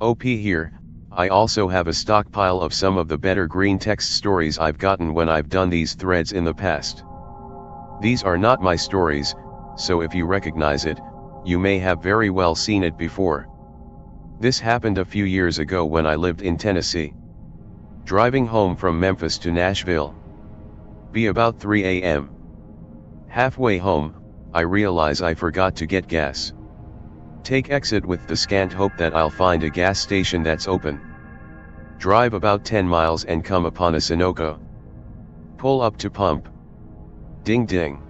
OP here. I also have a stockpile of some of the better green text stories I've gotten when I've done these threads in the past. These are not my stories, so if you recognize it, you may have very well seen it before. This happened a few years ago when I lived in Tennessee. Driving home from Memphis to Nashville. Be about 3 a.m. Halfway home, I realize I forgot to get gas. Take exit with the scant hope that I'll find a gas station that's open. Drive about 10 miles and come upon a Sunoco. Pull up to pump. Ding ding.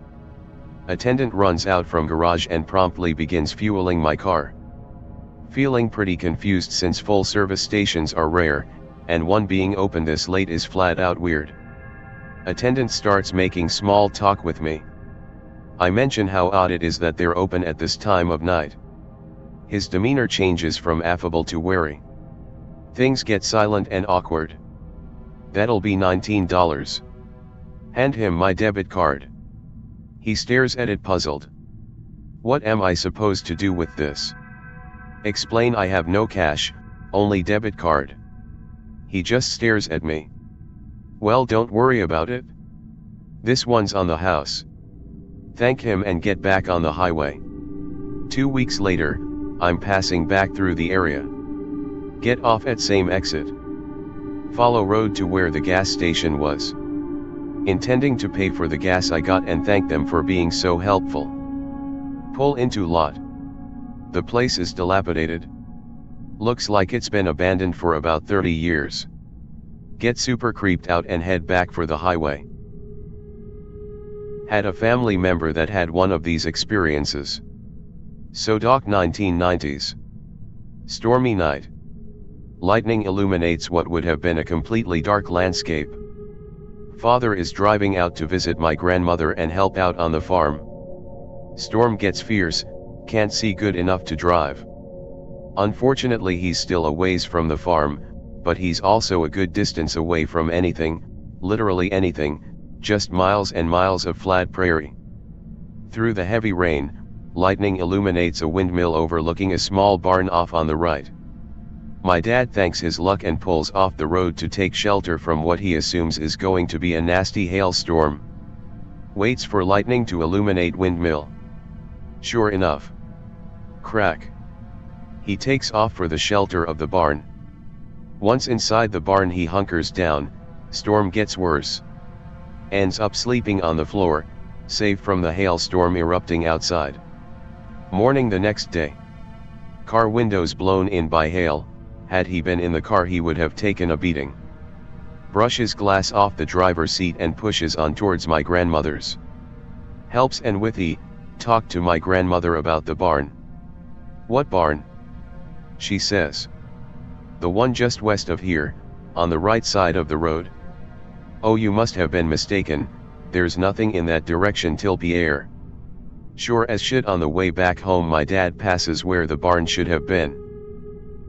Attendant runs out from garage and promptly begins fueling my car. Feeling pretty confused since full service stations are rare, and one being open this late is flat out weird. Attendant starts making small talk with me. I mention how odd it is that they're open at this time of night. His demeanor changes from affable to wary. Things get silent and awkward. That'll be $19. Hand him my debit card. He stares at it puzzled. What am I supposed to do with this? Explain I have no cash, only debit card. He just stares at me. Well, don't worry about it. This one's on the house. Thank him and get back on the highway. 2 weeks later, I'm passing back through the area. Get off at same exit. Follow road to where the gas station was. Intending to pay for the gas I got and thank them for being so helpful. Pull into lot. The place is dilapidated. Looks like it's been abandoned for about 30 years. Get super creeped out and head back for the highway. Had a family member that had one of these experiences. So doc 1990s. Stormy night. Lightning illuminates what would have been a completely dark landscape. Father is driving out to visit my grandmother and help out on the farm. Storm gets fierce, can't see good enough to drive. Unfortunately he's still a ways from the farm, but he's also a good distance away from anything, literally anything, just miles and miles of flat prairie. Through the heavy rain, lightning illuminates a windmill overlooking a small barn off on the right. My dad thanks his luck and pulls off the road to take shelter from what he assumes is going to be a nasty hailstorm. Waits for lightning to illuminate windmill. Sure enough. Crack. He takes off for the shelter of the barn. Once inside the barn he hunkers down, storm gets worse. Ends up sleeping on the floor, safe from the hailstorm erupting outside. Morning the next day. Car windows blown in by hail. Had he been in the car he would have taken a beating. Brushes glass off the driver's seat and pushes on towards my grandmother's. Helps and withy, talk to my grandmother about the barn. What barn? She says. The one just west of here, on the right side of the road. Oh, you must have been mistaken, there's nothing in that direction till Pierre. Sure as shit on the way back home my dad passes where the barn should have been.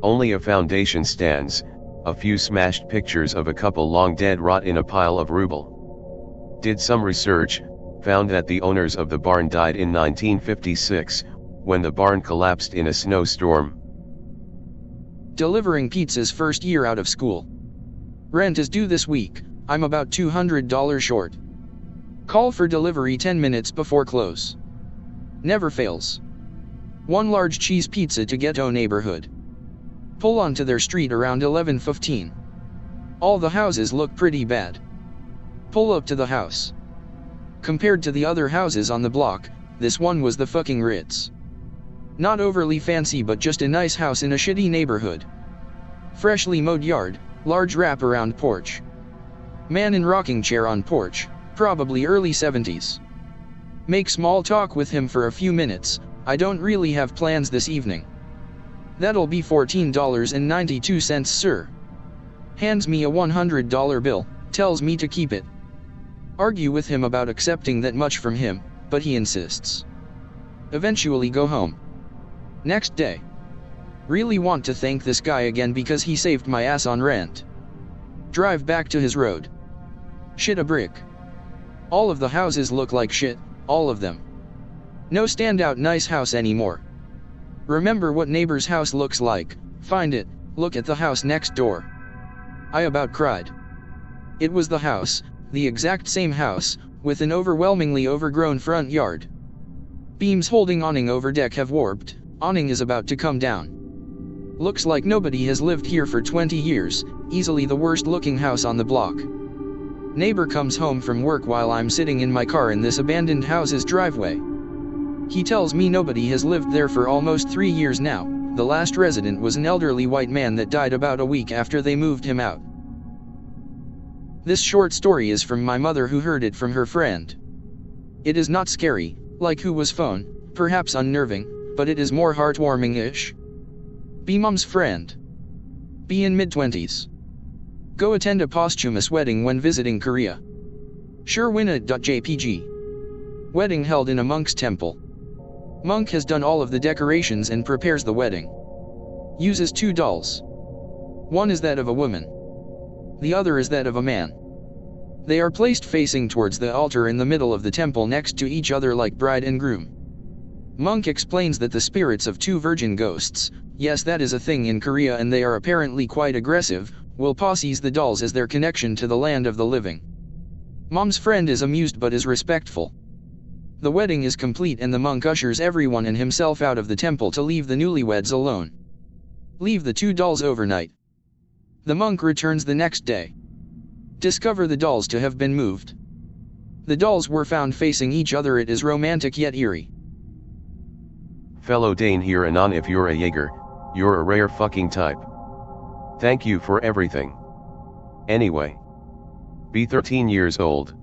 Only a foundation stands, a few smashed pictures of a couple long dead rot in a pile of rubble. Did some research, found that the owners of the barn died in 1956, when the barn collapsed in a snowstorm. Delivering pizzas first year out of school. Rent is due this week, I'm about $200 short. Call for delivery 10 minutes before close. Never fails. One large cheese pizza to ghetto neighborhood. Pull onto their street around 11:15. All the houses look pretty bad. Pull up to the house. Compared to the other houses on the block, this one was the fucking Ritz. Not overly fancy but just a nice house in a shitty neighborhood. Freshly mowed yard, large wraparound porch. Man in rocking chair on porch, probably early 70s. Make small talk with him for a few minutes, I don't really have plans this evening. That'll be $14.92 sir. Hands me a $100 bill, tells me to keep it. Argue with him about accepting that much from him, but he insists. Eventually go home. Next day. Really want to thank this guy again because he saved my ass on rent. Drive back to his road. Shit a brick. All of the houses look like shit, all of them. No standout nice house anymore. Remember what neighbor's house looks like, find it, Look at the house next door. I about cried. It was the house, the exact same house, with an overwhelmingly overgrown front yard. Beams holding awning over deck have warped, awning is about to come down. Looks like nobody has lived here for 20 years, easily the worst looking house on the block. Neighbor comes home from work while I'm sitting in my car in this abandoned house's driveway. He tells me nobody has lived there for almost 3 years now. The last resident was an elderly white man that died about a week after they moved him out. This short story is from my mother, who heard it from her friend. It is not scary, like Who Was Phone, perhaps unnerving, but it is more heartwarming-ish. Be mom's friend. Be in mid-20s. Go attend a posthumous wedding when visiting Korea. Sure win a .jpg. Wedding held in a monk's temple. Monk has done all of the decorations and prepares the wedding. Uses 2 dolls. One is that of a woman. The other is that of a man. They are placed facing towards the altar in the middle of the temple next to each other like bride and groom. Monk explains that the spirits of 2 virgin ghosts, yes, that is a thing in Korea and they are apparently quite aggressive, will possess the dolls as their connection to the land of the living. Mom's friend is amused but is respectful. The wedding is complete and the monk ushers everyone and himself out of the temple to leave the newlyweds alone. Leave the 2 dolls overnight. The monk returns the next day. Discover the dolls to have been moved. The dolls were found facing each other. It is romantic yet eerie. Fellow Dane here, Anon. If you're a Jaeger, you're a rare fucking type. Thank you for everything. Anyway. Be 13 years old.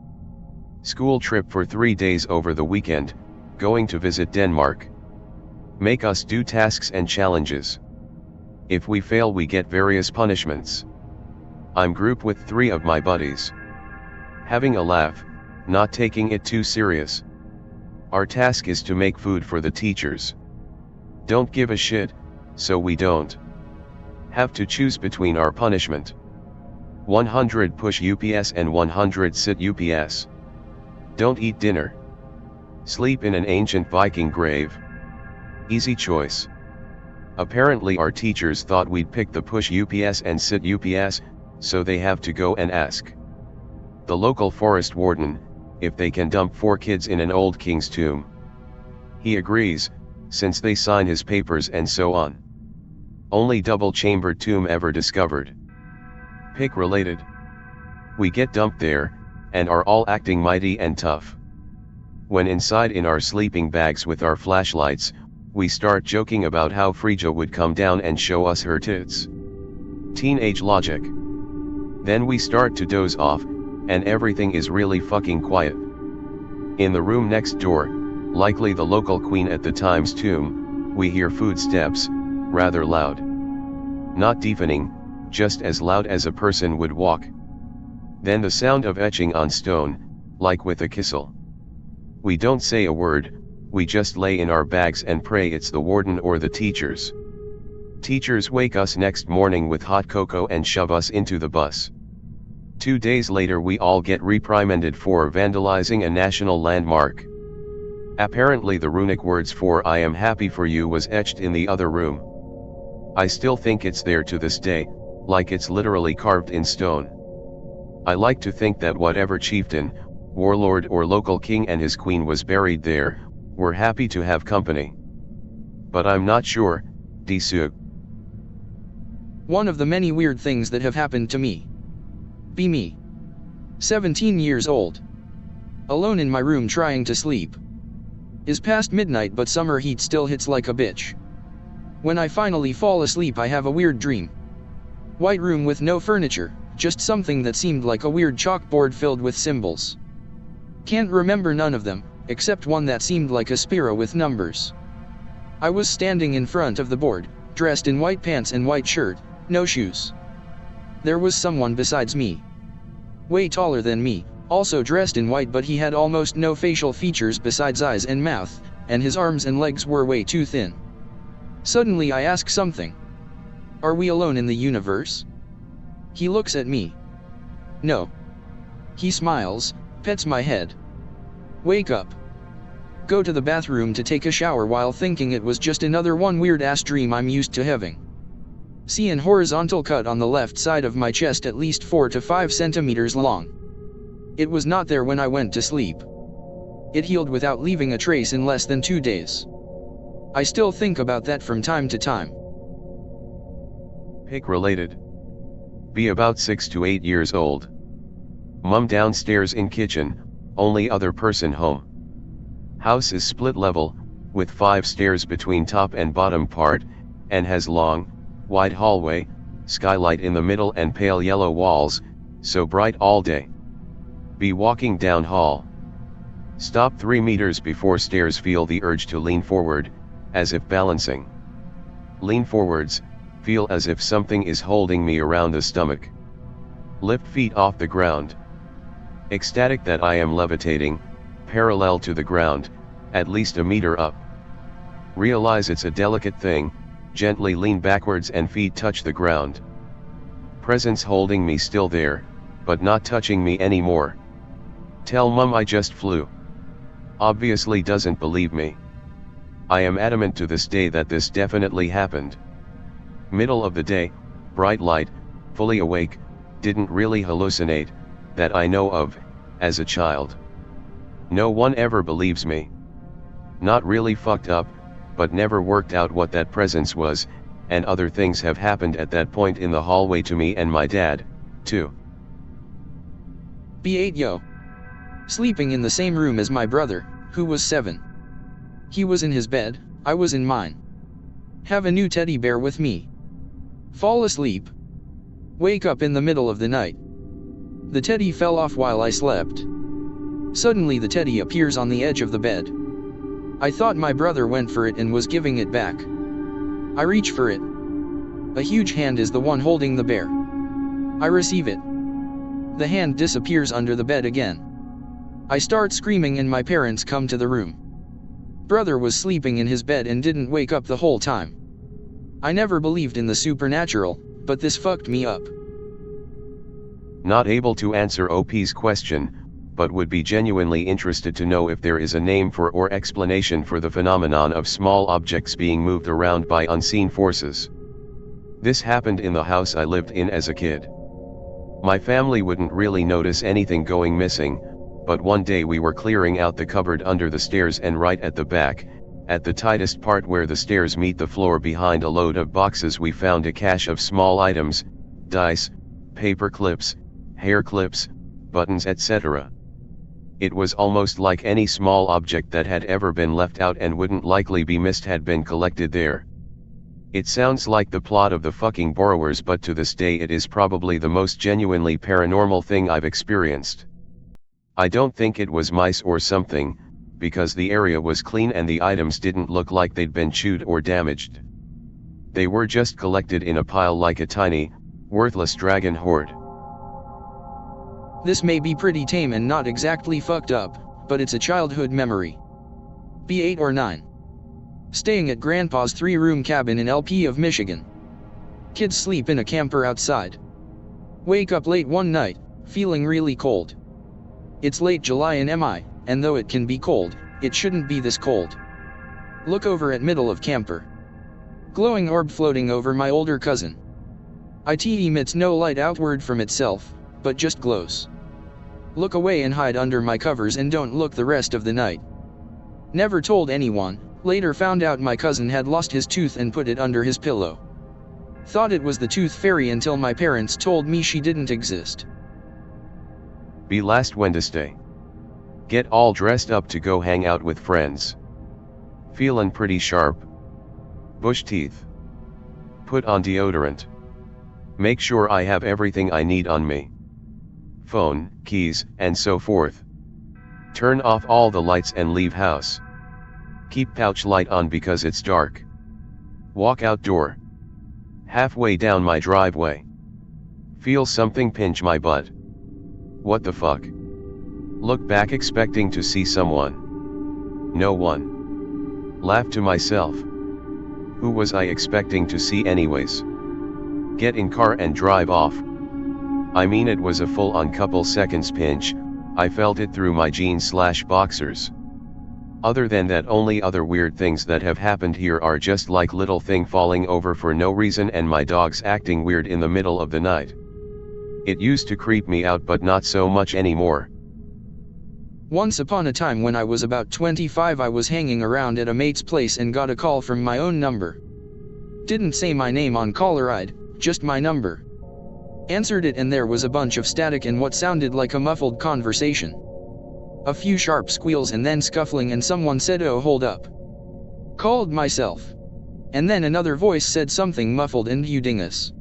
School trip for 3 days over the weekend, going to visit Denmark. Make us do tasks and challenges. If we fail we get various punishments. I'm grouped with 3 of my buddies. Having a laugh, not taking it too serious. Our task is to make food for the teachers. Don't give a shit, so we don't have to choose between our punishment. 100 push UPS and 100 sit UPS. Don't eat dinner. Sleep in an ancient Viking grave. Easy choice. Apparently our teachers thought we'd pick the push UPS and sit UPS, so they have to go and ask the local forest warden if they can dump 4 kids in an old king's tomb. He agrees, since they sign his papers and so on. Only double-chambered tomb ever discovered. Pick related. We get dumped there, and are all acting mighty and tough. When inside in our sleeping bags with our flashlights, we start joking about how Frija would come down and show us her tits. Teenage logic. Then we start to doze off, and everything is really fucking quiet. In the room next door, likely the local queen at the time's tomb, we hear footsteps, rather loud. Not deafening, just as loud as a person would walk. Then the sound of etching on stone, like with a kissel. We don't say a word, we just lay in our bags and pray it's the warden or the teachers. Teachers wake us next morning with hot cocoa and shove us into the bus. 2 days later we all get reprimanded for vandalizing a national landmark. Apparently the runic words for "I am happy for you" was etched in the other room. I still think it's there to this day, like it's literally carved in stone. I like to think that whatever chieftain, warlord or local king and his queen was buried there, were happy to have company. But I'm not sure. Disug. One of the many weird things that have happened to me. Be me. 17 years old. Alone in my room trying to sleep. Is past midnight but summer heat still hits like a bitch. When I finally fall asleep I have a weird dream. White room with no furniture, just something that seemed like a weird chalkboard filled with symbols. Can't remember none of them, except one that seemed like a spiral with numbers. I was standing in front of the board, dressed in white pants and white shirt, no shoes. There was someone besides me. Way taller than me, also dressed in white, but he had almost no facial features besides eyes and mouth, and his arms and legs were way too thin. Suddenly I ask something. Are we alone in the universe? He looks at me. No. He smiles, pets my head. Wake up. Go to the bathroom to take a shower while thinking it was just another one weird ass dream I'm used to having. See an horizontal cut on the left side of my chest at least 4 to 5 centimeters long. It was not there when I went to sleep. It healed without leaving a trace in less than 2 days. I still think about that from time to time. Pic related. Be about 6 to 8 years old. Mum downstairs in kitchen, only other person home. House is split level, with 5 stairs between top and bottom part, and has long, wide hallway, skylight in the middle and pale yellow walls, so bright all day. Be walking down hall. Stop 3 meters before stairs, feel the urge to lean forward, as if balancing. Lean forwards, feel as if something is holding me around the stomach. Lift feet off the ground. Ecstatic that I am levitating, parallel to the ground, at least a meter up. Realize it's a delicate thing, gently lean backwards and feet touch the ground. Presence holding me still there, but not touching me anymore. Tell mum I just flew. Obviously doesn't believe me. I am adamant to this day that this definitely happened. Middle of the day, bright light, fully awake, didn't really hallucinate, that I know of, as a child. No one ever believes me. Not really fucked up, but never worked out what that presence was, and other things have happened at that point in the hallway to me and my dad, too. B8 Yo. Sleeping in the same room as my brother, who was 7. He was in his bed, I was in mine. Have a new teddy bear with me. Fall asleep. Wake up in the middle of the night. The teddy fell off while I slept. Suddenly the teddy appears on the edge of the bed. I thought my brother went for it and was giving it back. I reach for it. A huge hand is the one holding the bear. I receive it. The hand disappears under the bed again. I start screaming and my parents come to the room. Brother was sleeping in his bed and didn't wake up the whole time. I never believed in the supernatural, but this fucked me up. Not able to answer OP's question, but would be genuinely interested to know if there is a name for or explanation for the phenomenon of small objects being moved around by unseen forces. This happened in the house I lived in as a kid. My family wouldn't really notice anything going missing, but one day we were clearing out the cupboard under the stairs, and right at the back, at the tightest part where the stairs meet the floor behind a load of boxes, we found a cache of small items, dice, paper clips, hair clips, buttons, etc. It was almost like any small object that had ever been left out and wouldn't likely be missed had been collected there. It sounds like the plot of the fucking Borrowers, but to this day it is probably the most genuinely paranormal thing I've experienced. I don't think it was mice or something, because the area was clean and the items didn't look like they'd been chewed or damaged. They were just collected in a pile like a tiny, worthless dragon hoard. This may be pretty tame and not exactly fucked up, but it's a childhood memory. B8 or 9. Staying at Grandpa's 3-room cabin in LP of Michigan. Kids sleep in a camper outside. Wake up late one night, feeling really cold. It's late July in MI, and though it can be cold, it shouldn't be this cold. Look over at middle of camper. Glowing orb floating over my older cousin. It emits no light outward from itself, but just glows. Look away and hide under my covers and don't look the rest of the night. Never told anyone, later found out my cousin had lost his tooth and put it under his pillow. Thought it was the tooth fairy until my parents told me she didn't exist. Be last Wednesday. Get all dressed up to go hang out with friends. Feelin' pretty sharp. Bush teeth. Put on deodorant. Make sure I have everything I need on me. Phone, keys, and so forth. Turn off all the lights and leave house. Keep pouch light on because it's dark. Walk outdoor. Halfway down my driveway. Feel something pinch my butt. What the fuck? Look back expecting to see someone. No one. Laugh to myself. Who was I expecting to see anyways? Get in car and drive off. I mean, it was a full-on couple seconds pinch. I felt it through my jeans/boxers. Other than that, only other weird things that have happened here are just like little thing falling over for no reason and my dogs acting weird in the middle of the night. It used to creep me out, but not so much anymore. Once upon a time when I was about 25, I was hanging around at a mate's place and got a call from my own number. Didn't say my name on caller ID, just my number. Answered it and there was a bunch of static and what sounded like a muffled conversation. A few sharp squeals and then scuffling, and someone said, "Oh, hold up." Called myself. And then another voice said something muffled, "And you dingus."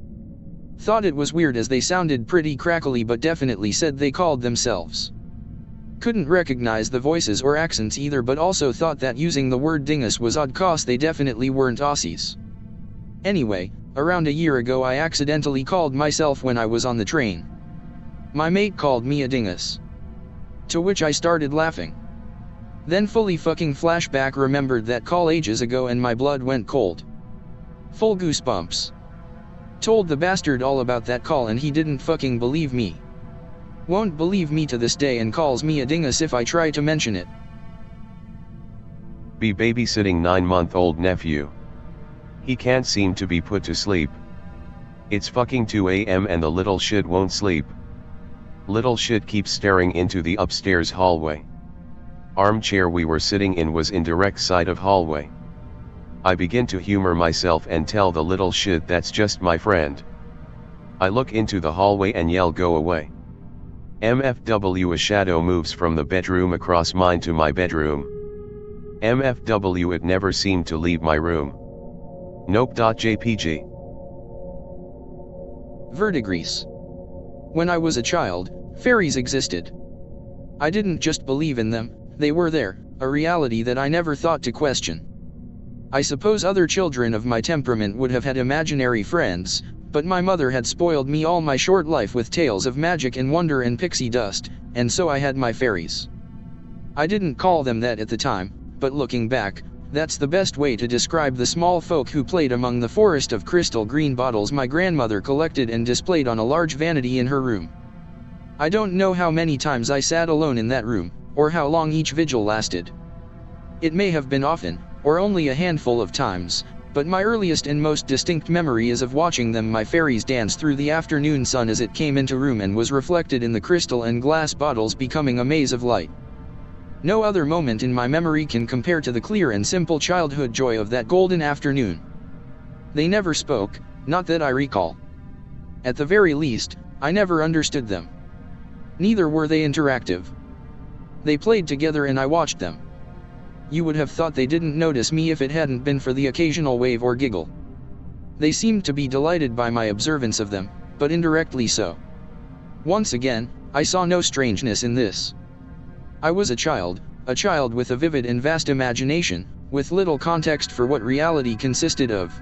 Thought it was weird as they sounded pretty crackly, but definitely said they called themselves. Couldn't recognize the voices or accents either, but also thought that using the word dingus was odd cause they definitely weren't Aussies. Anyway, around a year ago I accidentally called myself when I was on the train. My mate called me a dingus. To which I started laughing. Then fully fucking flashback remembered that call ages ago and my blood went cold. Full goosebumps. Told the bastard all about that call and he didn't fucking believe me. Won't believe me to this day and calls me a dingus if I try to mention it. Be babysitting 9-month-old nephew. He can't seem to be put to sleep. It's fucking 2 a.m. and the little shit won't sleep. Little shit keeps staring into the upstairs hallway. Armchair we were sitting in was in direct side of hallway. I begin to humor myself and tell the little shit that's just my friend. I look into the hallway and yell, "Go away." MFW, a shadow moves from the bedroom across mine to my bedroom. MFW, it never seemed to leave my room. Nope.jpg. Verdigris. When I was a child, fairies existed. I didn't just believe in them, they were there, a reality that I never thought to question. I suppose other children of my temperament would have had imaginary friends, but my mother had spoiled me all my short life with tales of magic and wonder and pixie dust, and so I had my fairies. I didn't call them that at the time, but looking back, that's the best way to describe the small folk who played among the forest of crystal green bottles my grandmother collected and displayed on a large vanity in her room. I don't know how many times I sat alone in that room, or how long each vigil lasted. It may have been often, or only a handful of times, but my earliest and most distinct memory is of watching them, my fairies, dance through the afternoon sun as it came into room and was reflected in the crystal and glass bottles, becoming a maze of light. No other moment in my memory can compare to the clear and simple childhood joy of that golden afternoon. They never spoke, not that I recall. At the very least, I never understood them. Neither were they interactive. They played together and I watched them. You would have thought they didn't notice me if it hadn't been for the occasional wave or giggle. They seemed to be delighted by my observance of them, but indirectly so. Once again, I saw no strangeness in this. I was a child with a vivid and vast imagination, with little context for what reality consisted of.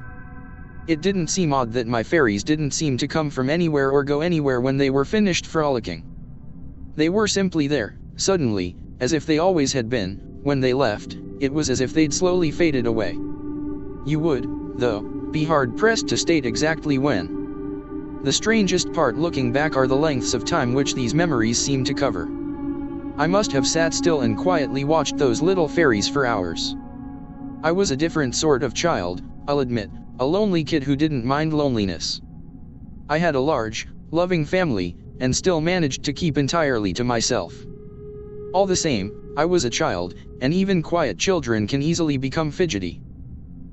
It didn't seem odd that my fairies didn't seem to come from anywhere or go anywhere when they were finished frolicking. They were simply there, suddenly, as if they always had been. When they left, it was as if they'd slowly faded away. You would, though, be hard-pressed to state exactly when. The strangest part looking back are the lengths of time which these memories seem to cover. I must have sat still and quietly watched those little fairies for hours. I was a different sort of child, I'll admit, a lonely kid who didn't mind loneliness. I had a large, loving family, and still managed to keep entirely to myself. All the same, I was a child, and even quiet children can easily become fidgety.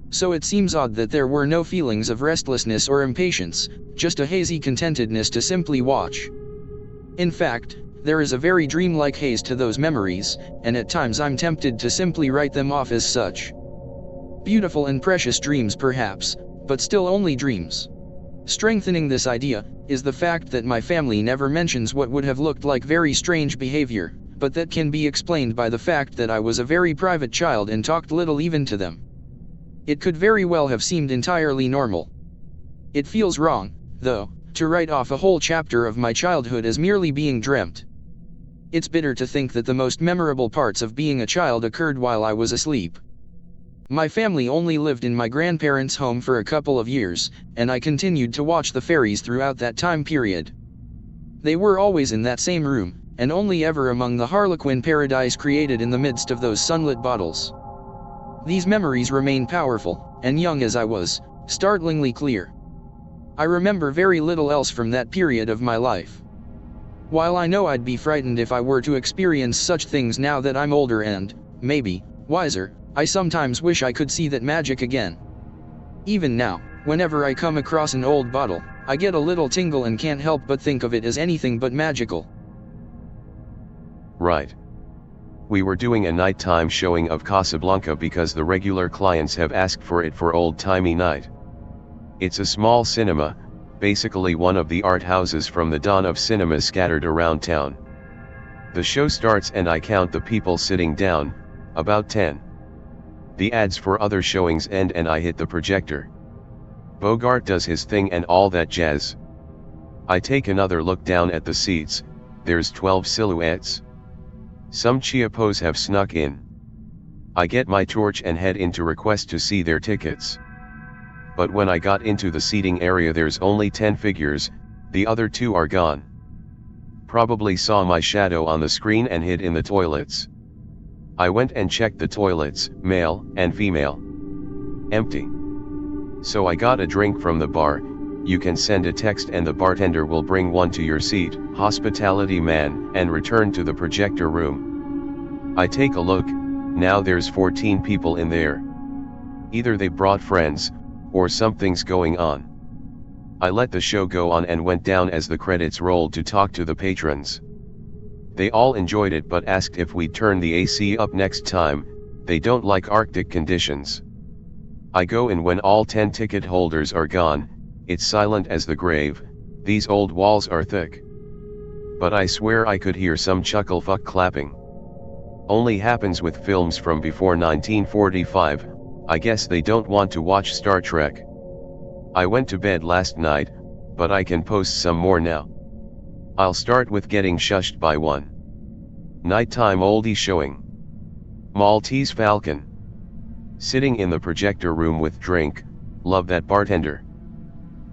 So it seems odd that there were no feelings of restlessness or impatience, just a hazy contentedness to simply watch. In fact, there is a very dreamlike haze to those memories, and at times I'm tempted to simply write them off as such. Beautiful and precious dreams perhaps, but still only dreams. Strengthening this idea, is the fact that my family never mentions what would have looked like very strange behavior, but that can be explained by the fact that I was a very private child and talked little even to them. It could very well have seemed entirely normal. It feels wrong, though, to write off a whole chapter of my childhood as merely being dreamt. It's bitter to think that the most memorable parts of being a child occurred while I was asleep. My family only lived in my grandparents' home for a couple of years, and I continued to watch the fairies throughout that time period. They were always in that same room, and only ever among the Harlequin paradise created in the midst of those sunlit bottles. These memories remain powerful, and young as I was, startlingly clear. I remember very little else from that period of my life. While I know I'd be frightened if I were to experience such things now that I'm older and, maybe, wiser, I sometimes wish I could see that magic again. Even now, whenever I come across an old bottle, I get a little tingle and can't help but think of it as anything but magical. Right. We were doing a nighttime showing of Casablanca because the regular clients have asked for it for old-timey night. It's a small cinema, basically one of the art houses from the dawn of cinemas scattered around town. The show starts and I count the people sitting down, about 10. The ads for other showings end and I hit the projector. Bogart does his thing and all that jazz. I take another look down at the seats, there's 12 silhouettes. Some chiapos have snuck in. I get my torch and head in to request to see their tickets. But when I got into the seating area there's only 10 figures, the other 2 are gone. Probably saw my shadow on the screen and hid in the toilets. I went and checked the toilets, male and female. Empty. So I got a drink from the bar. You can send a text and the bartender will bring one to your seat, hospitality man, and return to the projector room. I take a look, now there's 14 people in there. Either they brought friends, or something's going on. I let the show go on and went down as the credits rolled to talk to the patrons. They all enjoyed it but asked if we'd turn the AC up next time, they don't like Arctic conditions. I go in when all 10 ticket holders are gone, it's silent as the grave, these old walls are thick. But I swear I could hear some chuckle fuck clapping. Only happens with films from before 1945, I guess they don't want to watch Star Trek. I went to bed last night, but I can post some more now. I'll start with getting shushed by one. Nighttime oldie showing. Maltese Falcon. Sitting in the projector room with drink, love that bartender.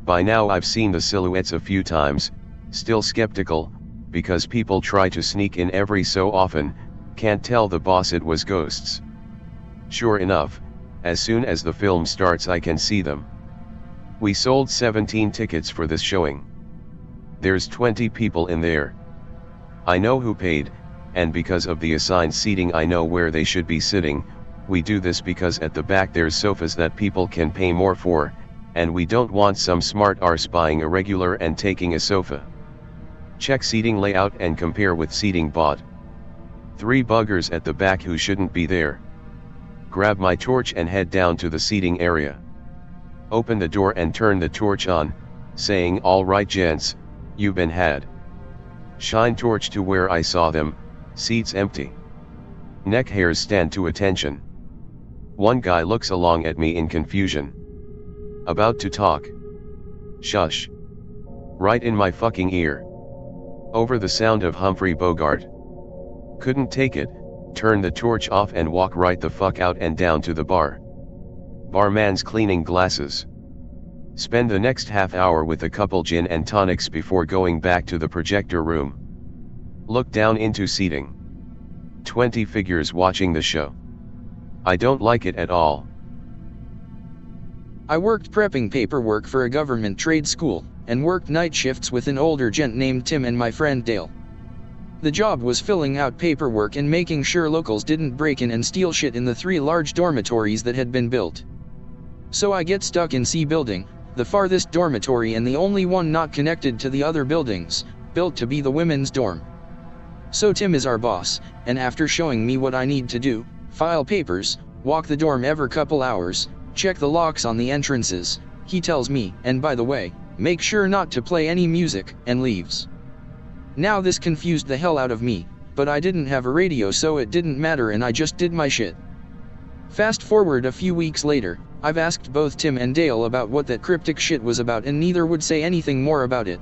By now I've seen the silhouettes a few times, still skeptical, because people try to sneak in every so often, can't tell the boss it was ghosts. Sure enough, as soon as the film starts I can see them. We sold 17 tickets for this showing. There's 20 people in there. I know who paid, and because of the assigned seating I know where they should be sitting. We do this because at the back there's sofas that people can pay more for, and we don't want some smart arse buying a regular and taking a sofa. Check seating layout and compare with seating bought. 3 buggers at the back who shouldn't be there. Grab my torch and head down to the seating area. Open the door and turn the torch on, saying all right gents, you've been had. Shine torch to where I saw them, seats empty. Neck hairs stand to attention. One guy looks along at me in confusion. About to talk. Shush. Right in my fucking ear. Over the sound of Humphrey Bogart. Couldn't take it, turn the torch off and walk right the fuck out and down to the bar. Barman's cleaning glasses. Spend the next half hour with a couple gin and tonics before going back to the projector room. Look down into seating. 20 figures watching the show. I don't like it at all. I worked prepping paperwork for a government trade school, and worked night shifts with an older gent named Tim and my friend Dale. The job was filling out paperwork and making sure locals didn't break in and steal shit in the 3 large dormitories that had been built. So I get stuck in C building, the farthest dormitory and the only one not connected to the other buildings, built to be the women's dorm. So Tim is our boss, and after showing me what I need to do, file papers, walk the dorm every couple hours, check the locks on the entrances, he tells me, and by the way, make sure not to play any music, and leaves. Now this confused the hell out of me, but I didn't have a radio so it didn't matter and I just did my shit. Fast forward a few weeks later, I've asked both Tim and Dale about what that cryptic shit was about and neither would say anything more about it.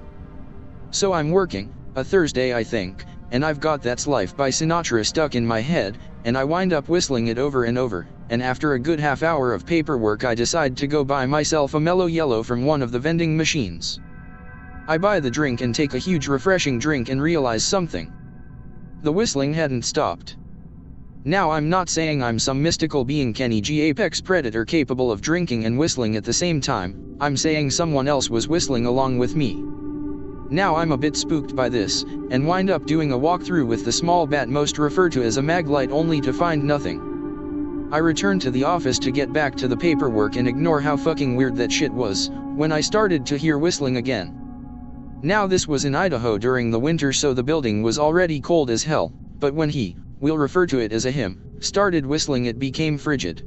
So I'm working, a Thursday I think, and I've got That's Life by Sinatra stuck in my head, and I wind up whistling it over and over, and after a good half hour of paperwork I decide to go buy myself a mellow yellow from one of the vending machines. I buy the drink and take a huge refreshing drink and realize something. The whistling hadn't stopped. Now I'm not saying I'm some mystical being Kenny G apex predator capable of drinking and whistling at the same time, I'm saying someone else was whistling along with me. Now I'm a bit spooked by this, and wind up doing a walkthrough with the small bat most referred to as a maglite only to find nothing. I returned to the office to get back to the paperwork and ignore how fucking weird that shit was, when I started to hear whistling again. Now this was in Idaho during the winter, so the building was already cold as hell, but when we'll refer to it as a him, started whistling it became frigid.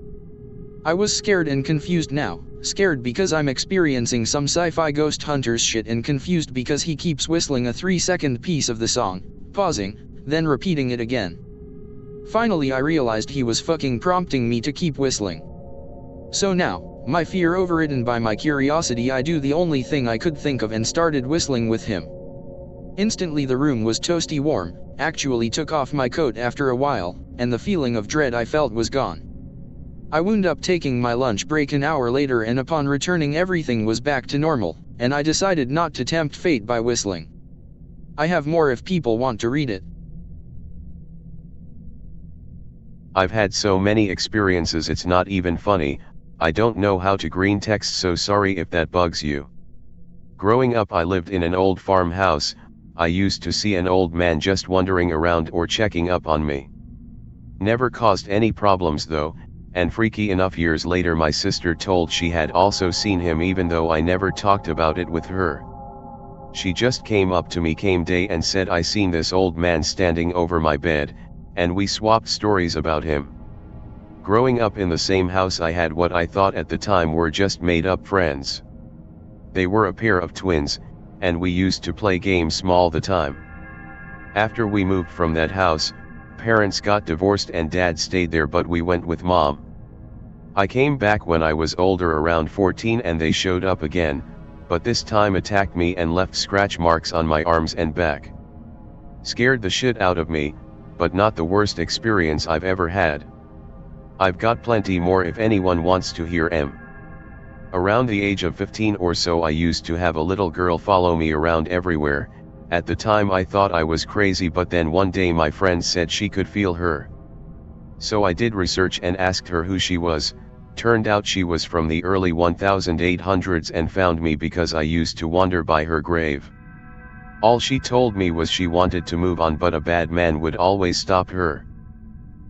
I was scared and confused now, scared because I'm experiencing some sci-fi ghost hunters shit and confused because he keeps whistling a 3-second piece of the song, pausing, then repeating it again. Finally I realized he was fucking prompting me to keep whistling. So now, my fear overridden by my curiosity, I do the only thing I could think of and started whistling with him. Instantly the room was toasty warm, actually took off my coat after a while, and the feeling of dread I felt was gone. I wound up taking my lunch break an hour later, and upon returning everything was back to normal, and I decided not to tempt fate by whistling. I have more if people want to read it. I've had so many experiences it's not even funny. I don't know how to green text, so sorry if that bugs you. Growing up I lived in an old farmhouse. I used to see an old man just wandering around or checking up on me. Never caused any problems though, and freaky enough years later my sister told she had also seen him even though I never talked about it with her. She just came up to me came day and said I seen this old man standing over my bed, and we swapped stories about him. Growing up in the same house I had what I thought at the time were just made up friends. They were a pair of twins, and we used to play games all the time. After we moved from that house, parents got divorced and dad stayed there, but we went with mom. I came back when I was older, around 14, and they showed up again, but this time attacked me and left scratch marks on my arms and back. Scared the shit out of me, but not the worst experience I've ever had. I've got plenty more if anyone wants to hear 'em. Around the age of 15 or so I used to have a little girl follow me around everywhere. At the time I thought I was crazy, but then one day my friend said she could feel her. So I did research and asked her who she was. Turned out she was from the early 1800s and found me because I used to wander by her grave. All she told me was she wanted to move on, but a bad man would always stop her.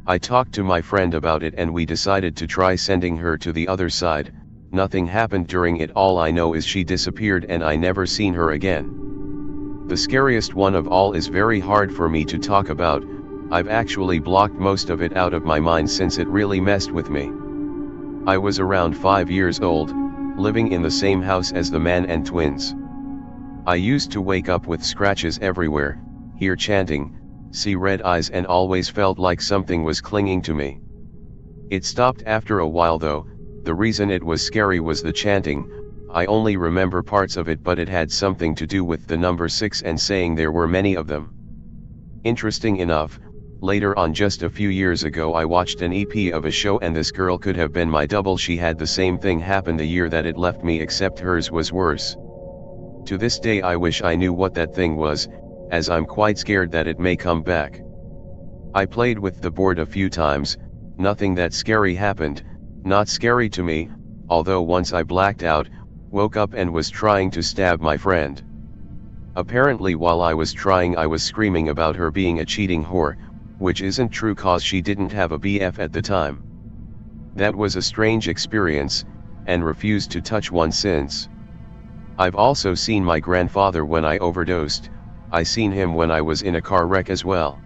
I talked to my friend about it and we decided to try sending her to the other side. Nothing happened during it. All I know is she disappeared and I never seen her again. The scariest one of all is very hard for me to talk about. I've actually blocked most of it out of my mind since it really messed with me. I was around 5 years old, living in the same house as the man and twins. I used to wake up with scratches everywhere, hear chanting, see red eyes, and always felt like something was clinging to me. It stopped after a while though. The reason it was scary was the chanting. I only remember parts of it, but it had something to do with the number 6 and saying there were many of them. Interesting enough, later on, just a few years ago, I watched an EP of a show and this girl could have been my double. She had the same thing happen the year that it left me, except hers was worse. To this day I wish I knew what that thing was, as I'm quite scared that it may come back. I played with the board a few times, nothing that scary happened, not scary to me, although once I blacked out, woke up and was trying to stab my friend. Apparently while I was trying I was screaming about her being a cheating whore, which isn't true cause she didn't have a BF at the time. That was a strange experience, and refused to touch one since. I've also seen my grandfather when I overdosed. I seen him when I was in a car wreck as well.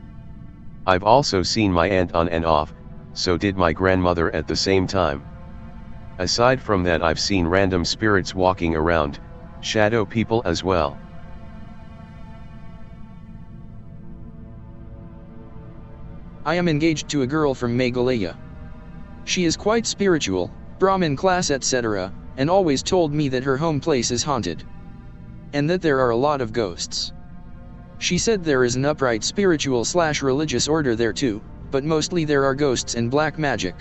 I've also seen my aunt on and off, so did my grandmother at the same time. Aside from that I've seen random spirits walking around, shadow people as well. I am engaged to a girl from Meghalaya. She is quite spiritual, Brahmin class etc., and always told me that her home place is haunted. And that there are a lot of ghosts. She said there is an upright spiritual/religious order there too, but mostly there are ghosts and black magic.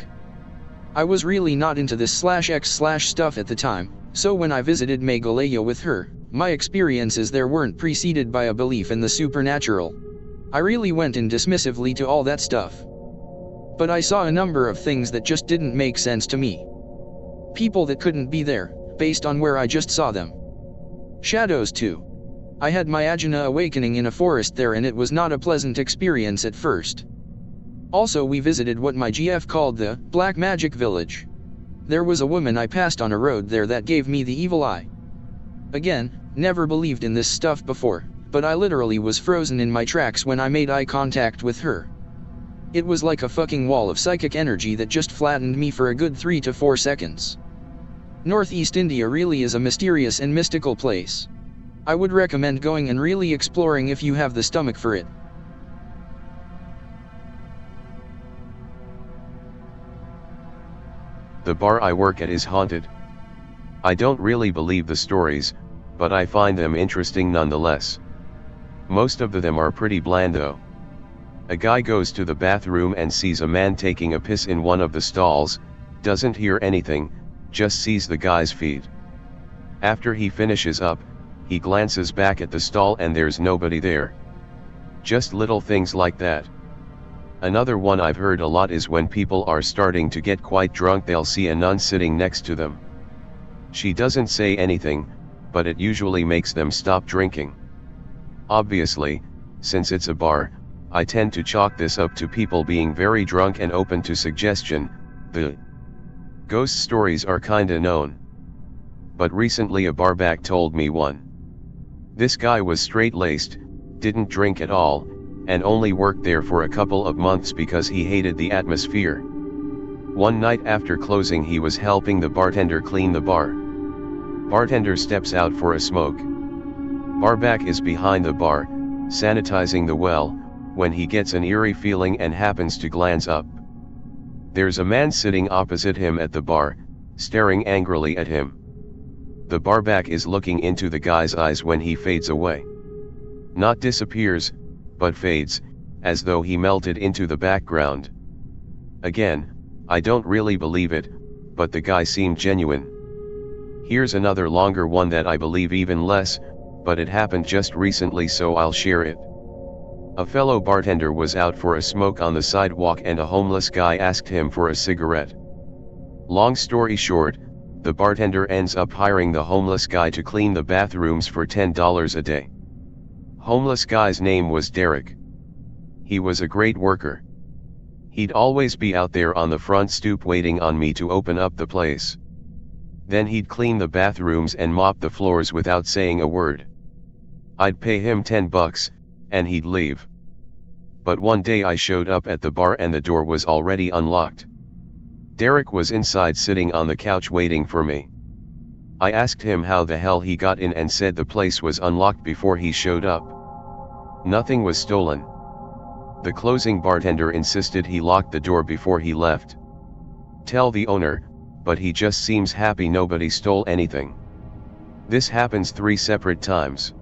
I was really not into this /x/ stuff at the time, so when I visited Meghalaya with her, my experiences there weren't preceded by a belief in the supernatural. I really went in dismissively to all that stuff. But I saw a number of things that just didn't make sense to me. People that couldn't be there, based on where I just saw them. Shadows too. I had my Ajna awakening in a forest there and it was not a pleasant experience at first. Also we visited what my GF called the Black Magic Village. There was a woman I passed on a road there that gave me the evil eye. Again, never believed in this stuff before, but I literally was frozen in my tracks when I made eye contact with her. It was like a fucking wall of psychic energy that just flattened me for a good 3 to 4 seconds. Northeast India really is a mysterious and mystical place. I would recommend going and really exploring if you have the stomach for it. The bar I work at is haunted. I don't really believe the stories, but I find them interesting nonetheless. Most of them are pretty bland though. A guy goes to the bathroom and sees a man taking a piss in one of the stalls, doesn't hear anything, just sees the guy's feet. After he finishes up, he glances back at the stall and there's nobody there. Just little things like that. Another one I've heard a lot is when people are starting to get quite drunk they'll see a nun sitting next to them. She doesn't say anything, but it usually makes them stop drinking. Obviously, since it's a bar, I tend to chalk this up to people being very drunk and open to suggestion. The ghost stories are kinda known. But recently a barback told me one. This guy was straight-laced, didn't drink at all, and only worked there for a couple of months because he hated the atmosphere. One night after closing he was helping the bartender clean the bar. Bartender steps out for a smoke. Barback is behind the bar, sanitizing the well, when he gets an eerie feeling and happens to glance up. There's a man sitting opposite him at the bar, staring angrily at him. The barback is looking into the guy's eyes when he fades away. Not disappears, but fades, as though he melted into the background. Again, I don't really believe it, but the guy seemed genuine. Here's another longer one that I believe even less, but it happened just recently so I'll share it. A fellow bartender was out for a smoke on the sidewalk and a homeless guy asked him for a cigarette. Long story short, the bartender ends up hiring the homeless guy to clean the bathrooms for $10 a day. Homeless guy's name was Derek. He was a great worker. He'd always be out there on the front stoop waiting on me to open up the place. Then he'd clean the bathrooms and mop the floors without saying a word. I'd pay him $10, and he'd leave. But one day I showed up at the bar and the door was already unlocked. Derek was inside sitting on the couch waiting for me. I asked him how the hell he got in and said the place was unlocked before he showed up. Nothing was stolen. The closing bartender insisted he locked the door before he left. Tell the owner, but he just seems happy nobody stole anything. This happens 3 separate times.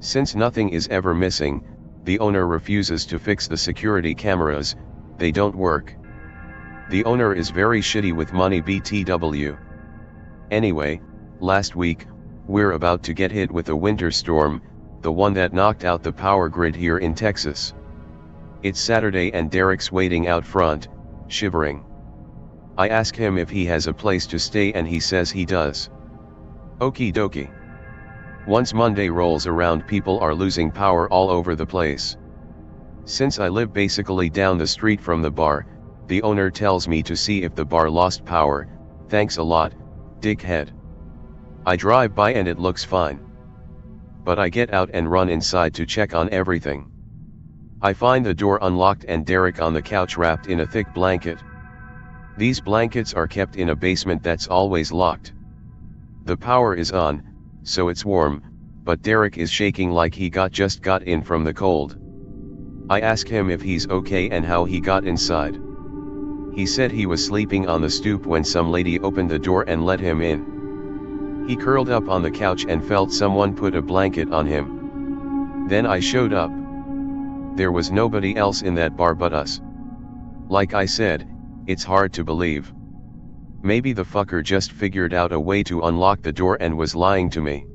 Since nothing is ever missing, the owner refuses to fix the security cameras, they don't work. The owner is very shitty with money BTW. Anyway, last week, we're about to get hit with a winter storm, the one that knocked out the power grid here in Texas. It's Saturday and Derek's waiting out front, shivering. I ask him if he has a place to stay and he says he does. Okie dokie. Once Monday rolls around people are losing power all over the place. Since I live basically down the street from the bar, the owner tells me to see if the bar lost power, thanks a lot, dickhead. I drive by and it looks fine. But I get out and run inside to check on everything. I find the door unlocked and Derek on the couch wrapped in a thick blanket. These blankets are kept in a basement that's always locked. The power is on, so it's warm, but Derek is shaking like he just got in from the cold. I ask him if he's okay and how he got inside. He said he was sleeping on the stoop when some lady opened the door and let him in. He curled up on the couch and felt someone put a blanket on him. Then I showed up. There was nobody else in that bar but us. Like I said, it's hard to believe. Maybe the fucker just figured out a way to unlock the door and was lying to me.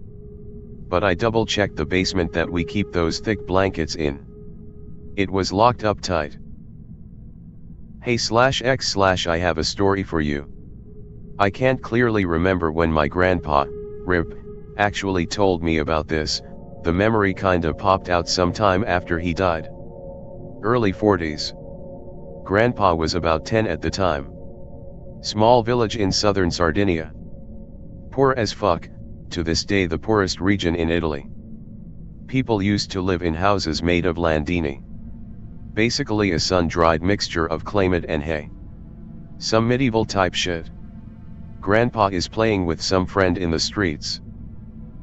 But I double-checked the basement that we keep those thick blankets in. It was locked up tight. Hey/X/ I have a story for you. I can't clearly remember when my grandpa, RIP, actually told me about this. The memory kinda popped out sometime after he died. Early 40s. Grandpa was about 10 at the time. Small village in southern Sardinia. Poor as fuck, to this day the poorest region in Italy. People used to live in houses made of landini. Basically a sun-dried mixture of claymate and hay. Some medieval type shit. Grandpa is playing with some friend in the streets.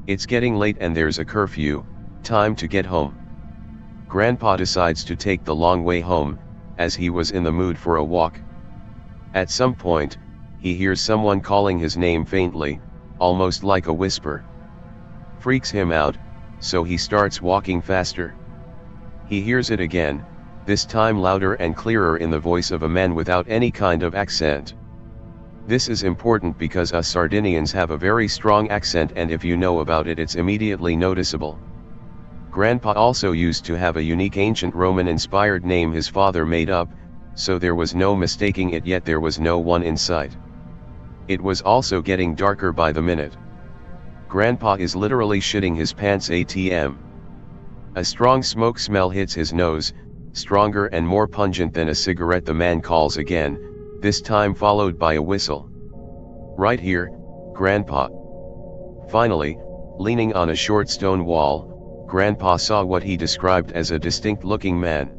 It's getting late and there's a curfew, time to get home. Grandpa decides to take the long way home, as he was in the mood for a walk. At some point, he hears someone calling his name faintly, almost like a whisper. Freaks him out, so he starts walking faster. He hears it again, this time louder and clearer in the voice of a man without any kind of accent. This is important because us Sardinians have a very strong accent, and if you know about it, it's immediately noticeable. Grandpa also used to have a unique ancient Roman-inspired name his father made up, so there was no mistaking it, yet there was no one in sight. It was also getting darker by the minute. Grandpa is literally shitting his pants ATM. A strong smoke smell hits his nose, stronger and more pungent than a cigarette. The man calls again, this time followed by a whistle. Right here, Grandpa. Finally, leaning on a short stone wall, Grandpa saw what he described as a distinct-looking man.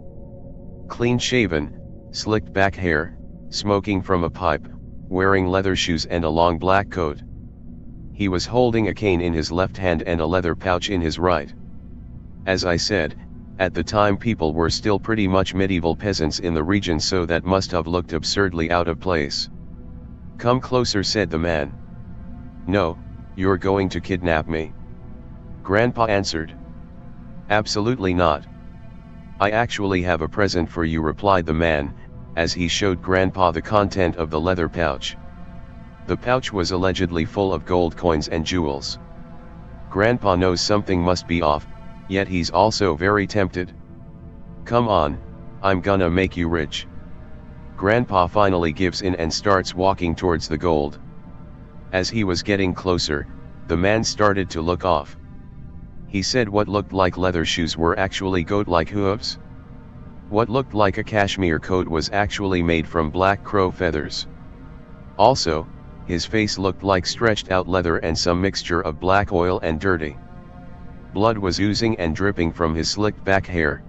Clean-shaven, slicked back hair, smoking from a pipe, wearing leather shoes and a long black coat. He was holding a cane in his left hand and a leather pouch in his right. As I said, at the time people were still pretty much medieval peasants in the region, so that must have looked absurdly out of place. "Come closer," said the man. "No, you're going to kidnap me." Grandpa answered. "Absolutely not. I actually have a present for you," replied the man, as he showed Grandpa the content of the leather pouch. The pouch was allegedly full of gold coins and jewels. Grandpa knows something must be off, yet he's also very tempted. "Come on, I'm gonna make you rich." Grandpa finally gives in and starts walking towards the gold. As he was getting closer, the man started to look off. He said what looked like leather shoes were actually goat-like hooves. What looked like a cashmere coat was actually made from black crow feathers. Also, his face looked like stretched out leather and some mixture of black oil and dirty. Blood was oozing and dripping from his slicked back hair.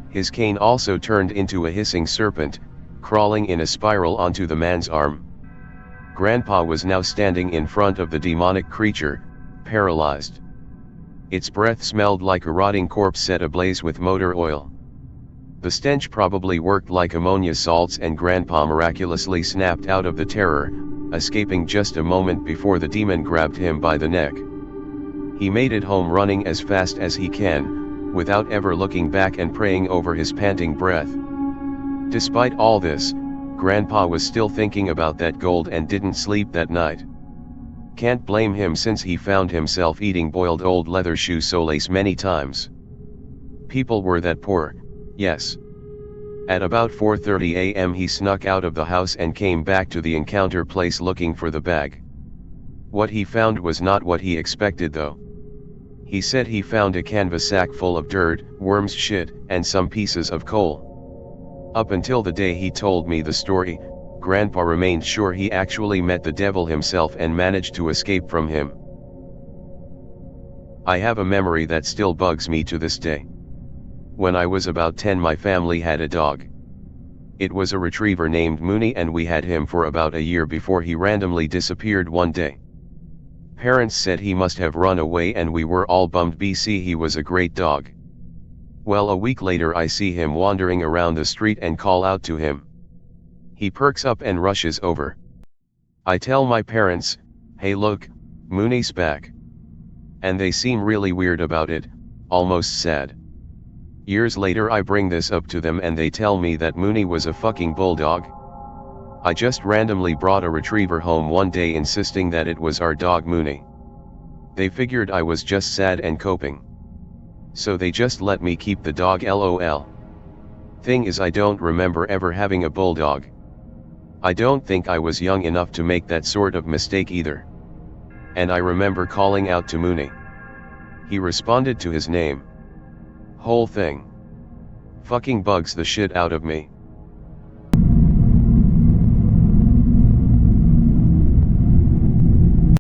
His cane also turned into a hissing serpent, crawling in a spiral onto the man's arm. Grandpa was now standing in front of the demonic creature, paralyzed. Its breath smelled like a rotting corpse set ablaze with motor oil. The stench probably worked like ammonia salts, and Grandpa miraculously snapped out of the terror, escaping just a moment before the demon grabbed him by the neck. He made it home running as fast as he can, without ever looking back and praying over his panting breath. Despite all this, Grandpa was still thinking about that gold and didn't sleep that night. Can't blame him, since he found himself eating boiled old leather shoe soles many times. People were that poor, yes. At about 4:30 a.m. he snuck out of the house and came back to the encounter place looking for the bag. What he found was not what he expected though. He said he found a canvas sack full of dirt, worms, shit, and some pieces of coal. Up until the day he told me the story, Grandpa remained sure he actually met the devil himself and managed to escape from him. I have a memory that still bugs me to this day. When I was about 10, my family had a dog. It was a retriever named Moony, and we had him for about a year before he randomly disappeared one day. Parents said he must have run away, and we were all bummed because he was a great dog. Well, a week later I see him wandering around the street and call out to him. He perks up and rushes over. I tell my parents, "Hey look, Moony's back." And they seem really weird about it, almost sad. Years later I bring this up to them and they tell me that Moony was a fucking bulldog. I just randomly brought a retriever home one day insisting that it was our dog Moony. They figured I was just sad and coping. So they just let me keep the dog, lol. Thing is, I don't remember ever having a bulldog. I don't think I was young enough to make that sort of mistake either. And I remember calling out to Moony. He responded to his name. Whole thing fucking bugs the shit out of me.